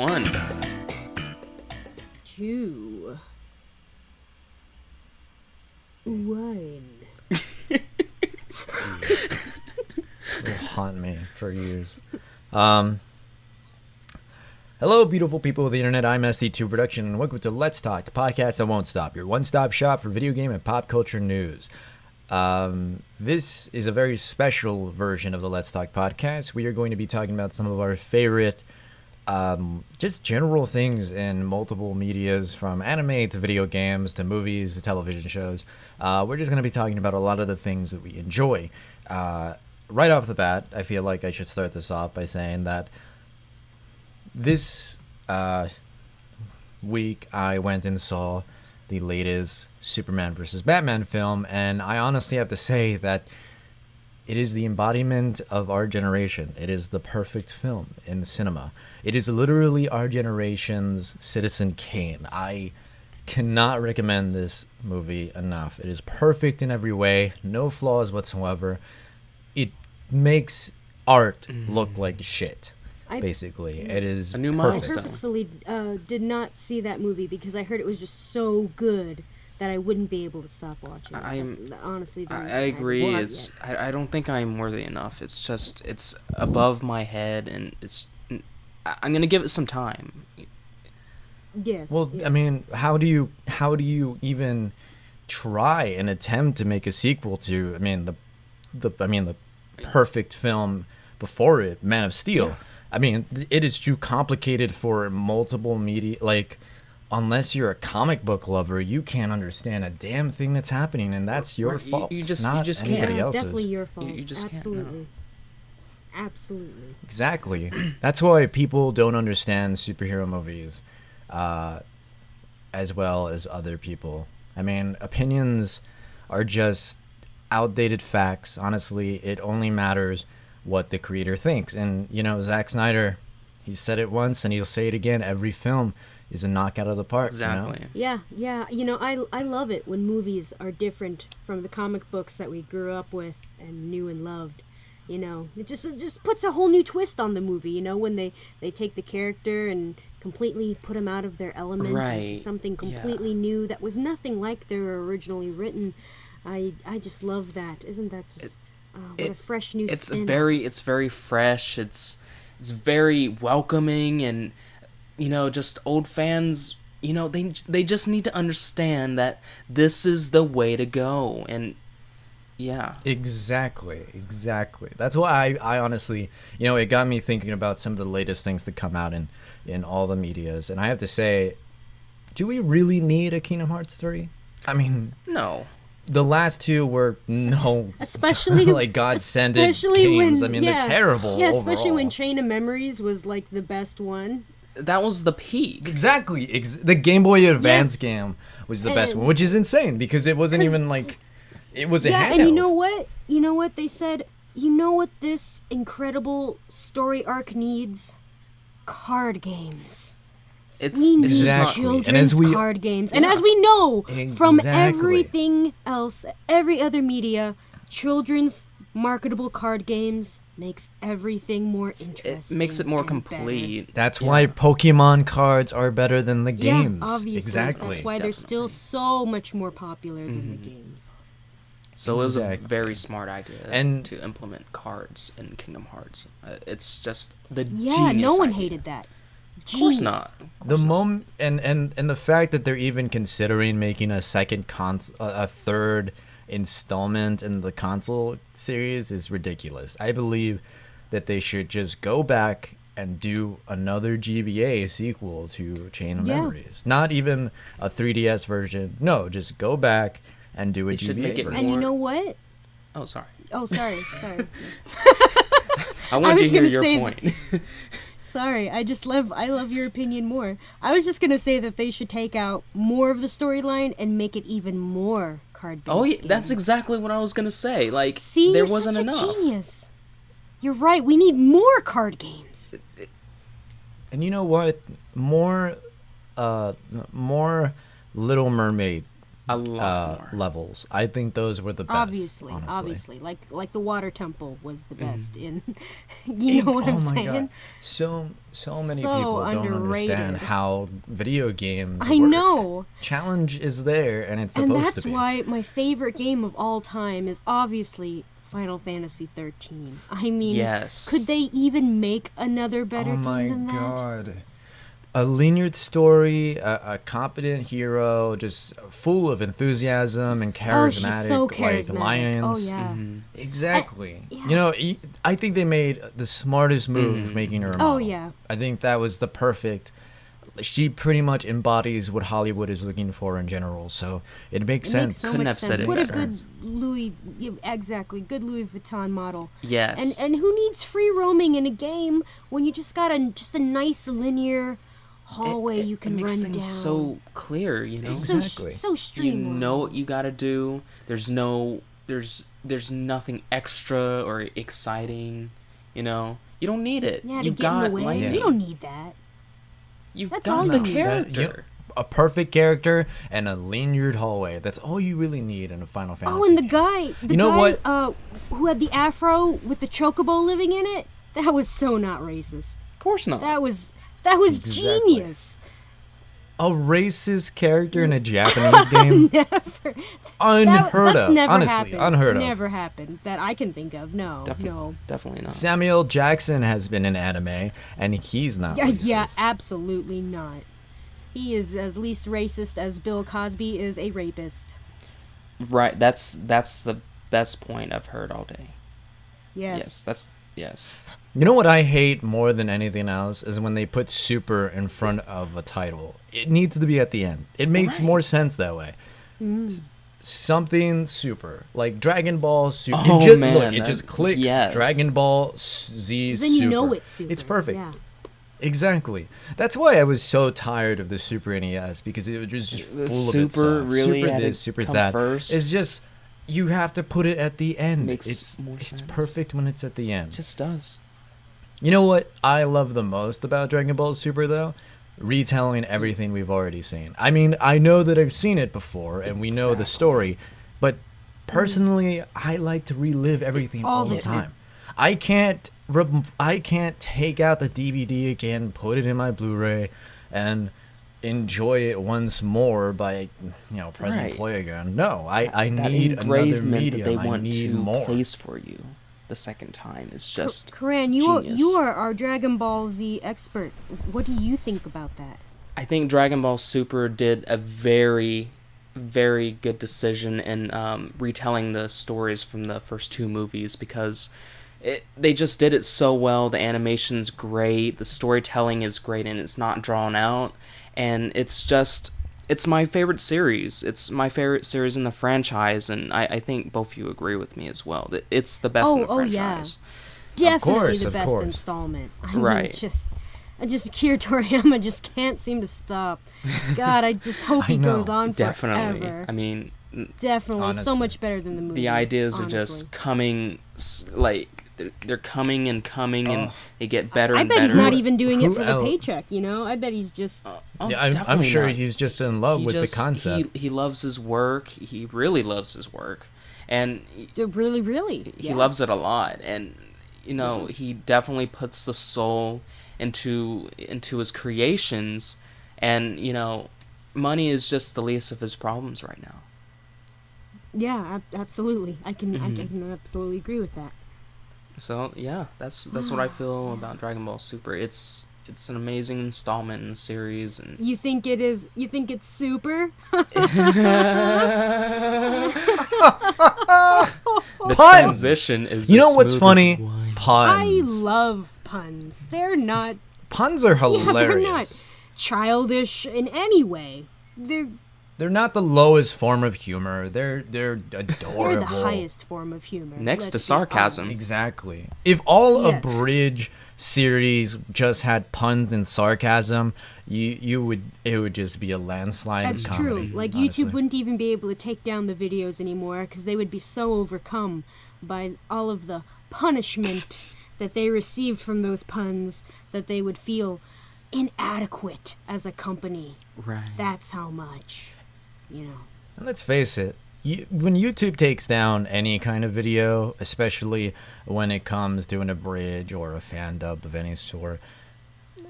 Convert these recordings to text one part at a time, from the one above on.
1. 2. 1. It'll haunt me for years. Hello, beautiful people of the internet. I'm SD2 Production, and welcome to Let's Talk, the podcast that won't stop, your one-stop shop for video game and pop culture news. This is a very special version of the Let's Talk podcast. We are going to be talking about some of our favorite, just general things in multiple medias, from anime to video games to movies to television shows. We're just going to be talking about a lot of the things that we enjoy. Right off the bat, I feel like I should start this off by saying that this week I went and saw the latest Superman vs. Batman film, and I honestly have to say that it is the embodiment of our generation. It is the perfect film in cinema. It is literally our generation's Citizen Kane. I cannot recommend this movie enough. It is perfect in every way, no flaws whatsoever. It makes art look like shit. Basically, it is a new perfect. I purposefully did not see that movie because I heard it was just so good that I wouldn't be able to stop watching it. Honestly, I agree. I don't think I'm worthy enough. It's just, it's above my head, and I'm gonna give it some time. Yes. Well, yeah. I mean, how do you even try and attempt to make a sequel to? I mean, the perfect film before it, Man of Steel. Yeah. I mean, it is too complicated for multiple media. Like, unless you're a comic book lover, you can't understand a damn thing that's happening, and that's your fault. You just can't. Definitely your fault. You just Absolutely. Can't. No. Absolutely. Exactly. That's why people don't understand superhero movies, as well as other people. I mean, opinions are just outdated facts. Honestly, it only matters what the creator thinks. And, you know, Zack Snyder, he said it once and he'll say it again. Every film is a knockout of the park. Exactly. You know? Yeah. You know, I love it when movies are different from the comic books that we grew up with and knew and loved. You know, it just puts a whole new twist on the movie, you know, when they take the character and completely put them out of their element into something completely new that was nothing like they were originally written. I just love that. Isn't that just what a fresh new spin? It's very fresh. It's very welcoming, and you know, just old fans, you know, they just need to understand that this is the way to go. And yeah, exactly. That's why I honestly, you know, it got me thinking about some of the latest things that come out in all the medias, and I have to say, do we really need a Kingdom Hearts 3? I mean, no. The last two were especially like God-sended games. I mean, they're terrible. Yeah, especially overall. when Chain of Memories was like the best one. That was the peak. Exactly. The Game Boy Advance game was the best one, which is insane because it wasn't even like it was a handheld. And you know what they said? You know what this incredible story arc needs? Card games. We need children's card games. And as we know from everything else, every other media, children's marketable card games makes everything more interesting. It makes it more complete. Better. That's why Pokemon cards are better than the games. Yeah, obviously. Exactly. That's why they're still so much more popular than the games. So it was a very smart idea to implement cards in Kingdom Hearts. It's just the genius no one idea. hated that. Of course not. The moment and the fact that they're even considering making a third installment in the console series is ridiculous. I believe that they should just go back and do another GBA sequel to Chain of Memories. Not even a 3DS version. No, just go back and do a GBA version. And you know what? Oh, sorry. Sorry. I wanted to hear your point. Sorry, I love your opinion more. I was just gonna say that they should take out more of the storyline and make it even more card-based. Oh yeah, that's exactly what I was gonna say. Like, see, there you're wasn't such enough. A genius. You're right. We need more card games. And you know what? More Little Mermaid A lot more. levels. I think those were the best. Obviously, honestly. obviously, like the water temple was the best in. You know what I'm my saying? God. So many So people don't underrated. understand how video games I work. know. Challenge is there, and it's And supposed that's to be. why my favorite game of all time is obviously Final Fantasy 13. I mean, Yes. could they even make another better Oh my game than that? God. A linear story, a competent hero, just full of enthusiasm and charismatic, Oh, she's so like charismatic. lions. Oh yeah. Exactly. yeah. You know, I think they made the smartest move making her a model. Oh, yeah. I think that was the perfect. She pretty much embodies what Hollywood is looking for in general, so it makes It sense. makes so Couldn't much have said sense. it What a better. good Louis, exactly, good Louis Vuitton model. Yes. And who needs free roaming in a game when you just got a nice linear hallway you can it makes run things down? so clear, you know. so, Exactly. so You streamlined. know what you gotta do. There's nothing extra or exciting, you know. You don't need it. Yeah, to You've get in got the way. lightning. You don't need that. You've That's got all the you need. character. A perfect character and a linear hallway. That's all you really need in a Final Fantasy. Oh, and the game. guy, You know what? Who had the afro with the chocobo living in it, that was so not racist. Of course not. That was Exactly. genius. A racist character in a Japanese game? Never. Unheard That's of. never Honestly, happened. unheard of. Never happened that I can think of. No, no. Definitely not. Samuel Jackson has been in anime, and he's not Yeah, racist. yeah, absolutely not. He is as least racist as Bill Cosby is a rapist. Right. That's the best point I've heard all day. Yes. Yes. You know what I hate more than anything else is when they put super in front of a title. It needs to be at the end. It makes Right. more sense that way. Something super, like Dragon Ball Super. Oh, it just, man, look, it that- just clicks. yes. Dragon Ball Z then Super. you know it's super. It's perfect. Yeah. Exactly. That's why I was so tired of the Super NES, because it was just The full of Super itself. really Super had this, to super come that. first. It's just you have to put it at the end. Makes it's more it's sense. perfect when it's at the end. It just does. You know what I love the most about Dragon Ball Super though? Retelling everything we've already seen. I mean, I know that I've seen it before and we know the story, but personally, I like to relive everything all the time. I can't take out the DVD again, put it in my Blu-ray, and enjoy it once more by pressing Right. play again. No, I That need another engravement medium. that they I want need to more. place for you the second time is just Karan, genius. you are our Dragon Ball Z expert. What do you think about that? I think Dragon Ball Super did a very, very good decision in retelling the stories from the first two movies, because they just did it so well. The animation's great, the storytelling is great, and it's not drawn out. And it's my favorite series. It's my favorite series in the franchise, and I think both of you agree with me as well. That it's the best in the franchise. Definitely the of best course. installment. I mean, Right. just Akira Toriyama just can't seem to stop. God, I just hope he know. goes on Definitely. forever. I mean, Definitely, so Honestly. much better than the movies. the ideas honestly. are just coming, like they're coming and coming, and they get better I and bet better. he's not even doing it Who for the else? paycheck, you know? I bet he's just... Oh, Yeah, I'm definitely sure not. he's just in love He with just- the concept. He loves his work. He really loves his work, and really, really. he loves it a lot. And he definitely puts the soul into his creations. And money is just the least of his problems right now. Yeah, absolutely. I can absolutely agree with that. So yeah, that's what I feel about Dragon Ball Super. It's an amazing installment in the series, and You think it is? You think it's super? the Puns! transition is. You know as what's smooth as funny? wine. I Puns. love puns. They're not... Puns are Yeah, they're hilarious. not childish in any way. They're not the lowest form of humor. They're adorable. They're the highest form of humor. Next to let's be sarcasm. honest. Exactly. If all Yes. a Bridge series just had puns and sarcasm, it would just be a landslide That's of comedy. true. Like, honestly. YouTube wouldn't even be able to take down the videos anymore because they would be so overcome by all of the punishment that they received from those puns that they would feel inadequate as a company. Right. That's how much, And let's face it, when YouTube takes down any kind of video, especially when it comes to an abridge or a fan dub of any sort,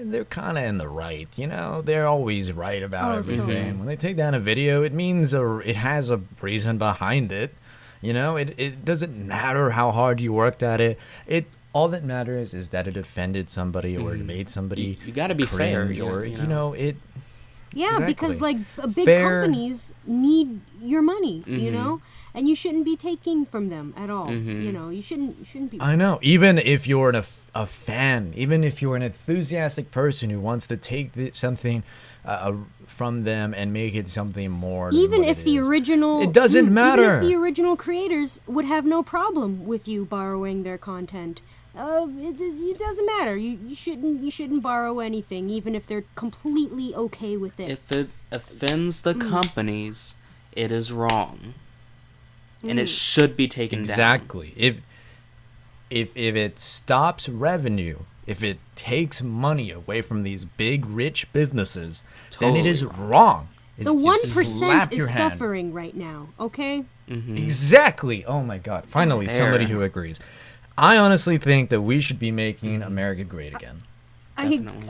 they're kind of in the right. They're always right about everything. When they take down a video, it means it has a reason behind it. It doesn't matter how hard you worked at it. All that matters is that it offended somebody or it made somebody you got to be fair, or it. Yeah, Exactly. because like big Fair. companies need your money, and you shouldn't be taking from them at all. You shouldn't be. I know. Even if you're a fan, even if you're an enthusiastic person who wants to take something from them and make it something more. Even than if what the it is. original, It doesn't matter. Even if the original creators would have no problem with you borrowing their content. It doesn't matter. You shouldn't borrow anything, even if they're completely okay with it. If it offends the companies, it is wrong, and it should be taken down. Exactly. If it stops revenue, if it takes money away from these big rich businesses, then it is wrong. The 1% is suffering right now. Okay. Exactly. Oh my God. Finally, There. somebody who agrees. I honestly think that we should be making America great again. Definitely.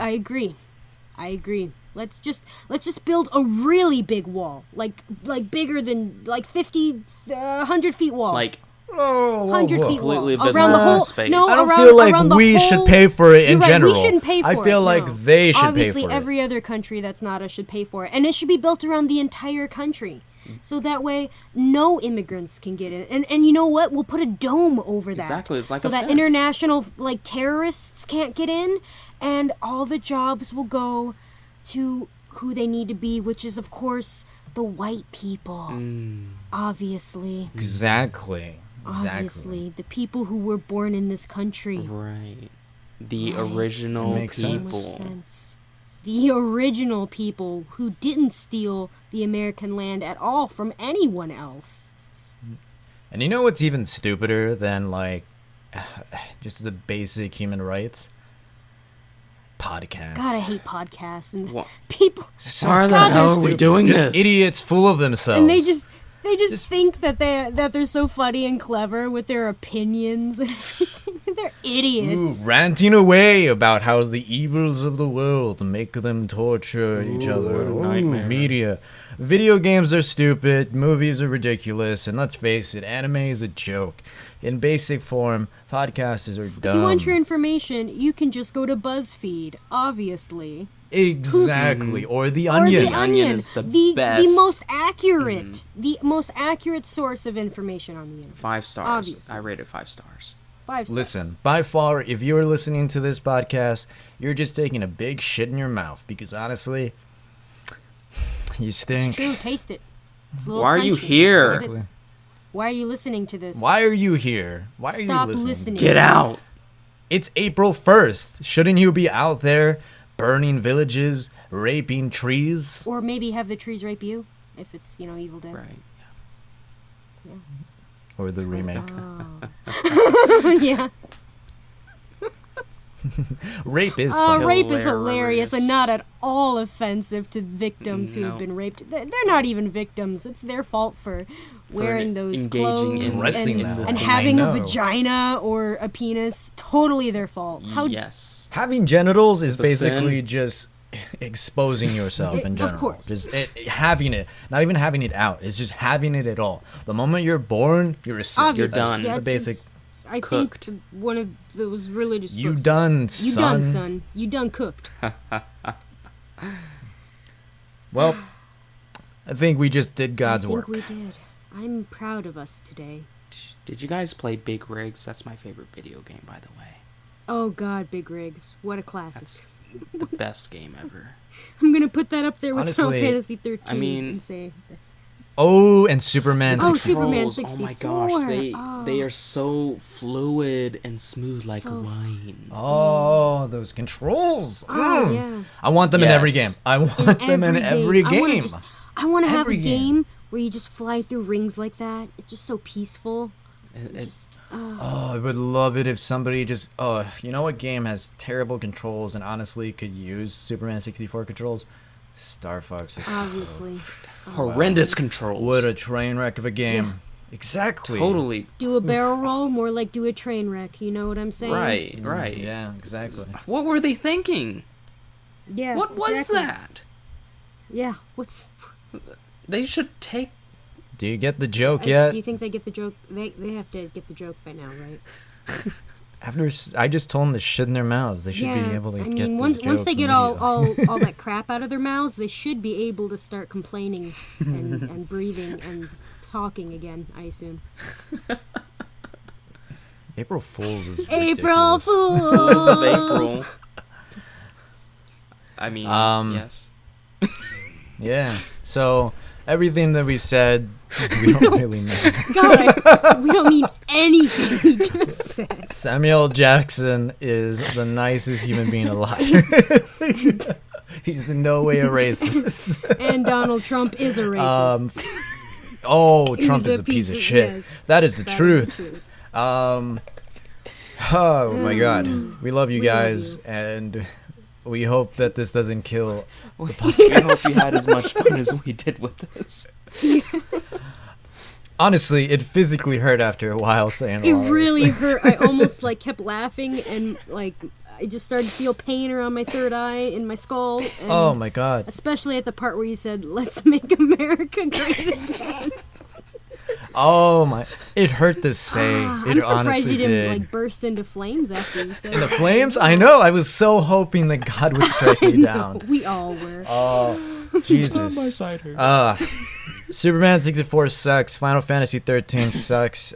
I agree. Let's just build a really big wall, like bigger than 50, 100 feet wall. Like 100 feet wall. Completely Around visible the whole space. No, I don't around, feel like around the we whole, should pay for it in You're right, general. we shouldn't pay for it. I feel like no. they should Obviously, pay for every other country that's not us should pay for it, and it should be built around the entire country. So that way, no immigrants can get in, and you know what? We'll put a dome over that. Exactly, it's like so a that fence. international terrorists can't get in, and all the jobs will go to who they need to be, which is of course the white people. Obviously, Exactly. obviously, the people who were born in this country. Right. The Right. original Makes sense. So much people. sense. The original people who didn't steal the American land at all from anyone else. And you know what's even stupider than just the basic human rights? Podcasts. God, I hate podcasts and What? people. Why the God, hell they're are we so- doing Just this? idiots full of themselves. And they just think that they're so funny and clever with their opinions. They're idiots. Ooh, ranting away about how the evils of the world make them torture each other. what a nightmare. Media. Video games are stupid, movies are ridiculous, and let's face it, anime is a joke. In basic form, podcasters are dumb. If you want your information, you can just go to BuzzFeed, obviously. Exactly. Or The Or Onion. the Onion Onion is the the best. most accurate, the most accurate source of information on the internet. 5 stars. Obviously. I rate it 5 stars. 5 stars. Listen, by far, if you're listening to this podcast, you're just taking a big shit in your mouth because honestly, you stink. It's true. Taste it. It's a little Why are you crunchy. here? Exactly. Why are you listening to this? Why are you here? Why are Stop you listening? listening. Get out! It's April 1st. Shouldn't you be out there burning villages, raping trees? Or maybe have the trees rape you, if it's Evil Dead. Right. Or the remake? Yeah. Rape is fun. Rape is hilarious and Hilarious. not at all offensive to victims who have No. been raped. They're not even victims. It's their fault for wearing those engaging in- clothes Dressing and, them. and They having a know. vagina or a penis. Totally their fault. How Yes. Having genitals is It's a sin. basically just exposing yourself in Of general. course. Just having it. Not even having it out. It's just having it at all. The moment you're born, you're a sin. Obviously, done. The that's- basic. I Cooked. think one of those religious You books. done, You son. done, son. You done cooked. Well, I think we just did God's I think work. we did. I'm proud of us today. Did you guys play Big Rigs? That's my favorite video game, by the way. Oh God, Big Rigs. What a classic. That's the best game ever. I'm gonna put that up there with Final Honestly, Fantasy 13 I mean- and say, Oh, and Superman. Oh, 64. Superman Controls, 64. Oh my gosh, they Oh. are so fluid and smooth like So wine. Oh, those controls. oh Mm. yeah. I want them in every game. Yes. I want them in every game. I want to have a Every game. game where you just fly through rings like that. It's just so peaceful. Oh, I would love it if somebody just. Oh, you know what game has terrible controls and honestly could use Superman 64 controls? Star Fox. Obviously. Horrendous controls. What a train wreck of a game. Yeah. Exactly. Totally. Do a barrel roll, more like do a train wreck. You know what I'm saying? Right. Yeah, exactly. What were they thinking? Yeah. What was exactly. that? Yeah. What's? They should take. Do you get the joke yet? Do you think they get the joke? They have to get the joke by now, right? I just told them to shit in their mouths. They should be able to get this once joke they get immediately. all that crap out of their mouths, they should be able to start complaining and breathing and talking again, I assume. April Fools is April ridiculous. Fools Of April. I mean, yes. Yeah. So everything that we said, we don't really mean. God, we don't mean anything we just said. Samuel Jackson is the nicest human being alive. He's in no way a racist. And Donald Trump is a racist. Trump is a piece of shit. Yes. That is the That is truth. the truth. Oh my God, we love you We love guys, you. and we hope that this doesn't kill. We hope you had as much fun as we did with this. Honestly, it physically hurt after a while saying It all those really things. hurt. I almost kept laughing and I just started to feel pain around my third eye in my skull. And Oh my God. especially at the part where you said, "Let's make America great again." Oh my! It hurt to say. I'm It surprised honestly you didn't did. burst into flames after you said The it. flames? I know. I was so hoping that God would strike me down. We all were. Oh, Jesus. side hurts. Superman 64 sucks. Final Fantasy 13 sucks.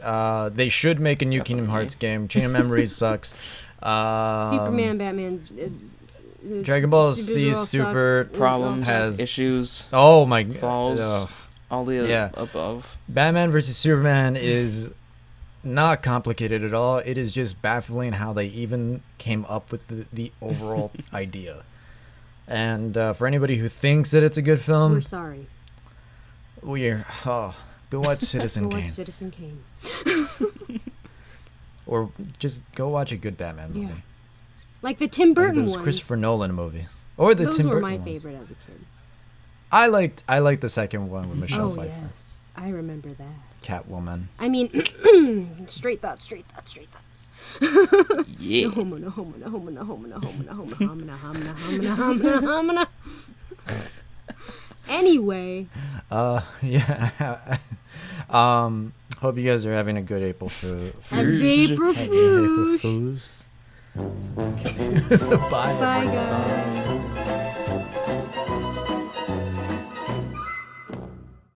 They should make a new Kingdom Hearts game. Chain of Memories sucks. Superman, Batman. Dragon Ball Super Z Girl Super sucks. Problems It all has- sucks. Issues, Oh my falls, God. all the Yeah. above. Batman vs Superman is not complicated at all. It is just baffling how they even came up with the overall idea. And for anybody who thinks that it's a good We're film, sorry. go watch Citizen Go watch Kane. Citizen Kane. Or just go watch a good Batman movie. Yeah. Like the Tim Like Burton those ones. Christopher Nolan movie. Or the Those Tim were Burton my ones. favorite as a kid. I liked the second one with Michelle Oh Pfeiffer. yes, I remember that. Catwoman. I mean, straight thoughts. Yeah. No homo, no homo, no homo, no homo, no homo, no homo, homina, homina, homina, homina, homina. Anyway, Yeah. Hope you guys are having a good April Fool. happy April April Fools. Fools. Bye. Bye everybody. guys.